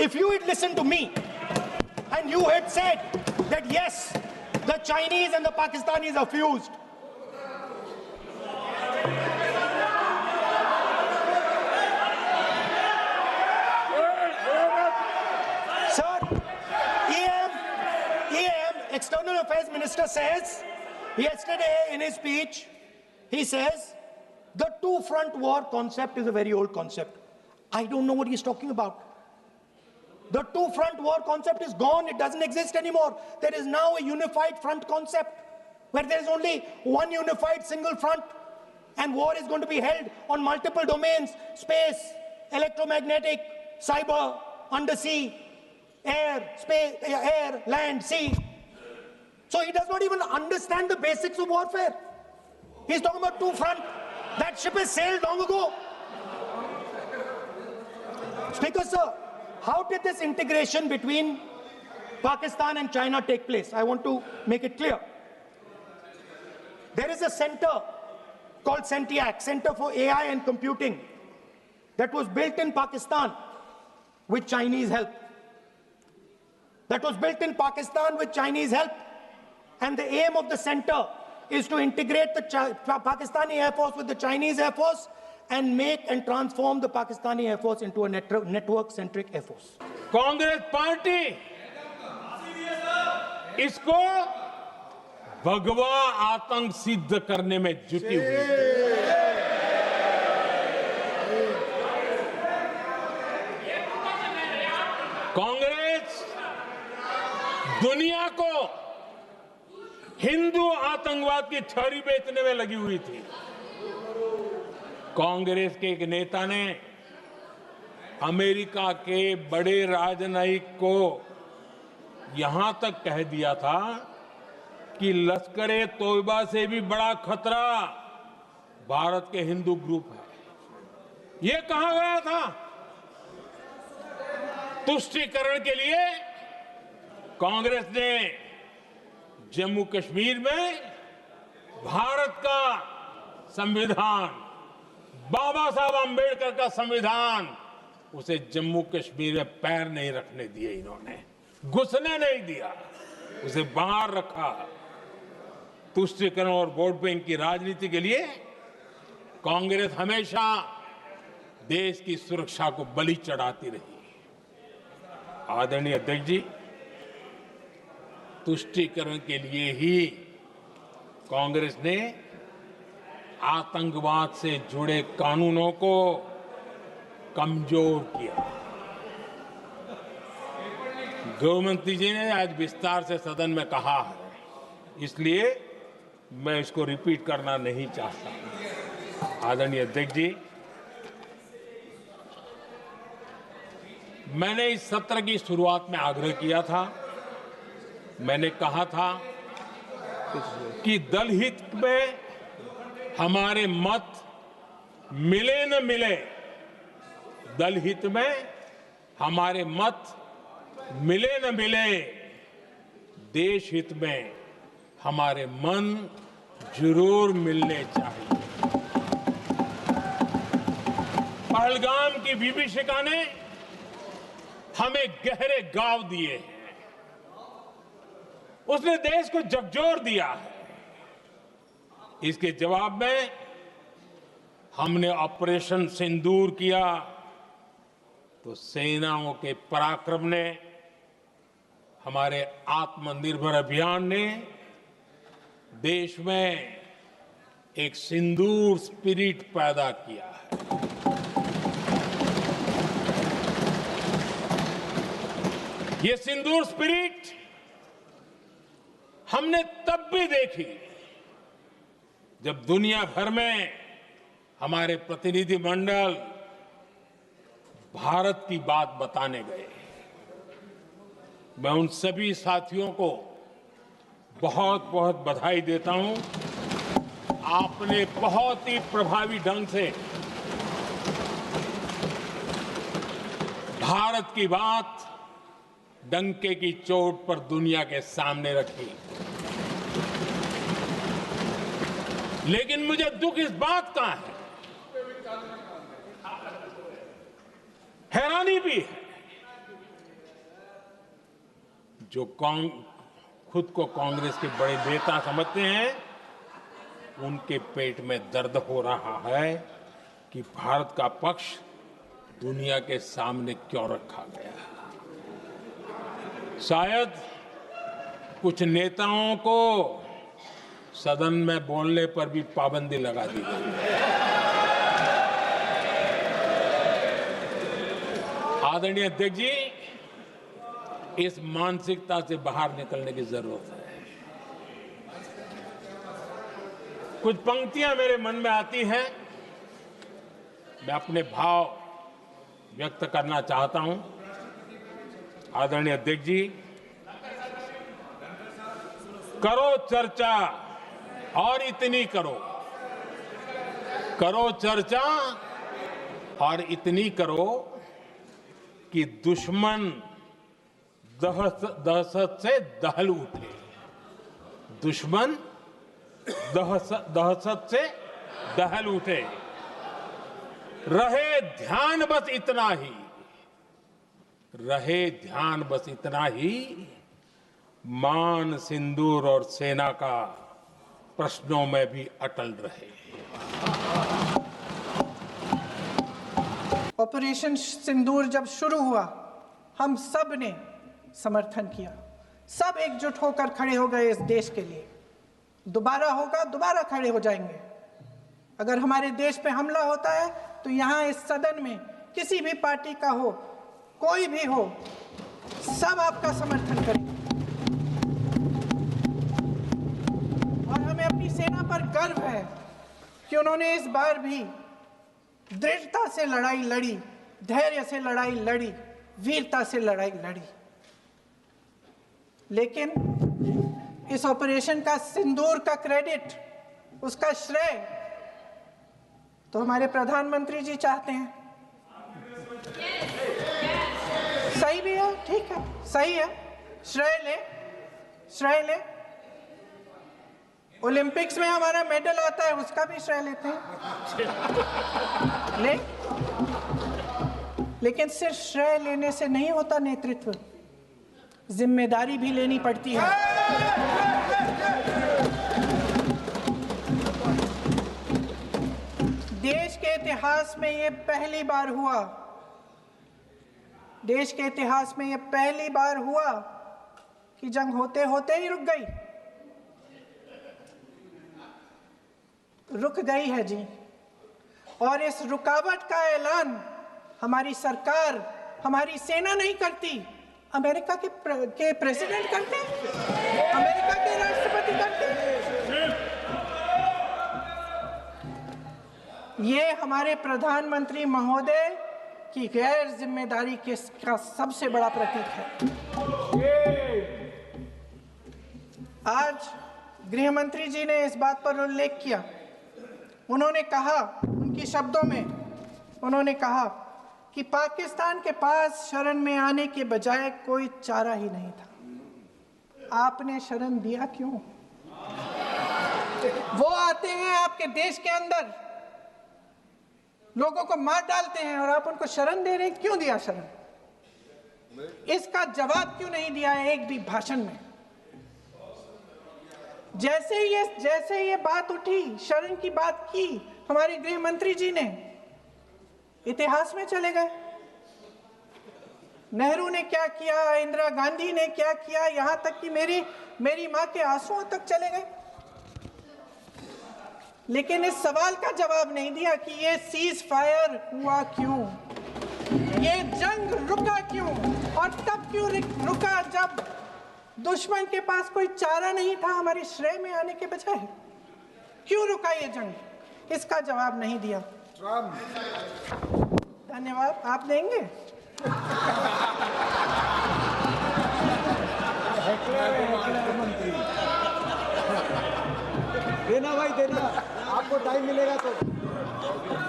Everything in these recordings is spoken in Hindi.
If you had listened to me and you had said that yes, the Chinese and the Pakistanis are fused, sir, EM, External Affairs Minister says, yesterday in his speech, he says, the two-front war concept is a very old concept. I don't know what he's talking about. The two-front war concept is gone. It doesn't exist anymore. There is now a unified front concept where there is only one unified single front, and war is going to be held on multiple domains: space, electromagnetic, cyber, undersea, air, space, air, land, sea. So he does not even understand the basics of warfare. He's talking about two-front. That ship has sailed long ago. Speaker, sir, how did this integration between Pakistan and China take place? I want to make it clear. There is a center called CENTIAC, Center for AI and Computing, that was built in Pakistan with Chinese help. And the aim of the center is to integrate the Pakistani Air Force with the Chinese Air Force and make and transform the Pakistani Air Force into a network-centric Air Force. Congress party इसको भगवा आतंक सिद्ध करने में जुटी हुई है। कांग्रेस दुनिया को हिंदू आतंकवाद की छड़ी बेचने में लगी हुई थी। कांग्रेस के एक नेता ने अमेरिका के बड़े राजनयिक को यहां तक कह दिया था कि लश्कर-ए तोयबा से भी बड़ा खतरा भारत के हिंदू ग्रुप है। यह कहा गया था। तुष्टीकरण के लिए कांग्रेस ने जम्मू कश्मीर में भारत का संविधान, बाबा साहब अंबेडकर का संविधान, उसे जम्मू कश्मीर में पैर नहीं रखने दिए। इन्होंने घुसने नहीं दिया, उसे बाहर रखा। तुष्टीकरण और वोट बैंक की राजनीति के लिए कांग्रेस हमेशा देश की सुरक्षा को बलि चढ़ाती रही। आदरणीय अध्यक्ष जी, तुष्टीकरण के लिए ही कांग्रेस ने आतंकवाद से जुड़े कानूनों को कमजोर किया। गृहमंत्री जी ने आज विस्तार से सदन में कहा है, इसलिए मैं इसको रिपीट करना नहीं चाहता। आदरणीय अध्यक्ष जी, मैंने इस सत्र की शुरुआत में आग्रह किया था। मैंने कहा था कि दल हित में हमारे मत मिले न मिले, दल हित में हमारे मत मिले न मिले, देश हित में हमारे मन जरूर मिलने चाहिए। पहलगाम की विभीषिका ने हमें गहरे घाव दिए हैं। उसने देश को झकझोर दिया है। इसके जवाब में हमने ऑपरेशन सिंदूर किया तो सेनाओं के पराक्रम ने, हमारे आत्मनिर्भर अभियान ने देश में एक सिंदूर स्पिरिट पैदा किया है। ये सिंदूर स्पिरिट हमने तब भी देखी जब दुनिया भर में हमारे प्रतिनिधि मंडल भारत की बात बताने गए। मैं उन सभी साथियों को बहुत बहुत बधाई देता हूं। आपने बहुत ही प्रभावी ढंग से भारत की बात डंके की चोट पर दुनिया के सामने रखी। लेकिन मुझे दुख इस बात का है, हैरानी भी है जो खुद को कांग्रेस के बड़े नेता समझते हैं, उनके पेट में दर्द हो रहा है कि भारत का पक्ष दुनिया के सामने क्यों रखा गया। शायद कुछ नेताओं को सदन में बोलने पर भी पाबंदी लगा दी गई है। आदरणीय अध्यक्ष जी, इस मानसिकता से बाहर निकलने की जरूरत है। कुछ पंक्तियां मेरे मन में आती हैं, मैं अपने भाव व्यक्त करना चाहता हूं। आदरणीय अध्यक्ष जी, करो चर्चा और इतनी करो, करो चर्चा और इतनी करो कि दुश्मन दहशत से दहल उठे। दुश्मन दहशत से दहल उठे। रहे ध्यान बस इतना ही, रहे ध्यान बस इतना ही, मान सिंदूर और सेना का प्रश्नों में भी अटल रहे। ऑपरेशन सिंदूर जब शुरू हुआ, हम सब ने समर्थन किया, सब एकजुट होकर खड़े हो गए इस देश के लिए। दोबारा होगा, दोबारा खड़े हो जाएंगे। अगर हमारे देश पे हमला होता है तो यहाँ इस सदन में किसी भी पार्टी का हो, कोई भी हो, सब आपका समर्थन करेंगे। और हमें अपनी सेना पर गर्व है कि उन्होंने इस बार भी दृढ़ता से लड़ाई लड़ी, धैर्य से लड़ाई लड़ी, वीरता से लड़ाई लड़ी। लेकिन इस ऑपरेशन का सिंदूर का क्रेडिट, उसका श्रेय तो हमारे प्रधानमंत्री जी चाहते हैं। सही भी है, ठीक है, सही है, श्रेय ले, श्रेय ले। ओलंपिक्स में हमारा मेडल आता है, उसका भी श्रेय लेते हैं, लेकिन सिर्फ श्रेय लेने से नहीं होता नेतृत्व, जिम्मेदारी भी लेनी पड़ती है। देश के इतिहास में ये पहली बार हुआ, देश के इतिहास में ये पहली बार हुआ कि जंग होते होते ही रुक गई। रुक गई है जी। और इस रुकावट का ऐलान हमारी सरकार, हमारी सेना नहीं करती, अमेरिका के प्रेसिडेंट करते हैं, अमेरिका के राष्ट्रपति करते हैं। ये हमारे प्रधानमंत्री महोदय की गैर जिम्मेदारी का सबसे बड़ा प्रतीक है। आज गृह मंत्री जी ने इस बात पर उल्लेख किया। उन्होंने कहा, उनके शब्दों में उन्होंने कहा कि पाकिस्तान के पास शरण में आने के बजाय कोई चारा ही नहीं था। आपने शरण दिया क्यों? वो आते हैं आपके देश के अंदर, लोगों को मार डालते हैं और आप उनको शरण दे रहे हैं। क्यों दिया शरण? इसका जवाब क्यों नहीं दिया है एक भी भाषण में? जैसे ये बात उठी, शरण की बात की, हमारे गृह मंत्री जी ने इतिहास में चले गए। नेहरू ने क्या किया, इंदिरा गांधी ने क्या किया, यहां तक कि मेरी मां के आंसुओं तक चले गए। लेकिन इस सवाल का जवाब नहीं दिया कि ये सीज फायर हुआ क्यों, ये जंग रुका क्यों, और तब क्यों रुका जब दुश्मन के पास कोई चारा नहीं था हमारे श्रेय में आने के बजाय। क्यों रुका ये जंग? इसका जवाब नहीं दिया। धन्यवाद। आप देंगे? देना भाई देना, आपको टाइम मिलेगा तो।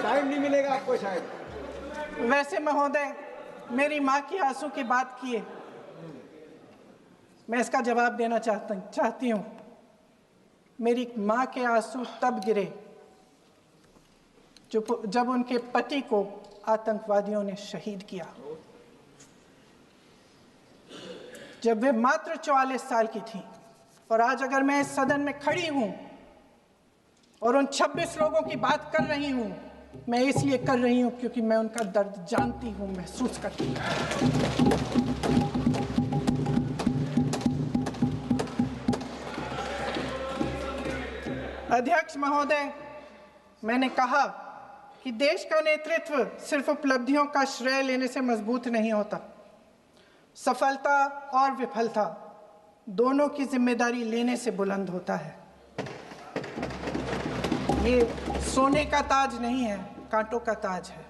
टाइम नहीं मिलेगा आपको शायद। वैसे महोदय, मेरी माँ की आंसू की बात किए, मैं इसका जवाब देना चाहती हूँ। मेरी माँ के आंसू तब गिरे जब उनके पति को आतंकवादियों ने शहीद किया, जब वे मात्र 44 साल की थीं। और आज अगर मैं इस सदन में खड़ी हूं और उन 26 लोगों की बात कर रही हूं, मैं इसलिए कर रही हूं क्योंकि मैं उनका दर्द जानती हूं, महसूस करती हूं। अध्यक्ष महोदय, मैंने कहा कि देश का नेतृत्व सिर्फ उपलब्धियों का श्रेय लेने से मजबूत नहीं होता। सफलता और विफलता दोनों की जिम्मेदारी लेने से बुलंद होता है। ये सोने का ताज नहीं है, कांटों का ताज है।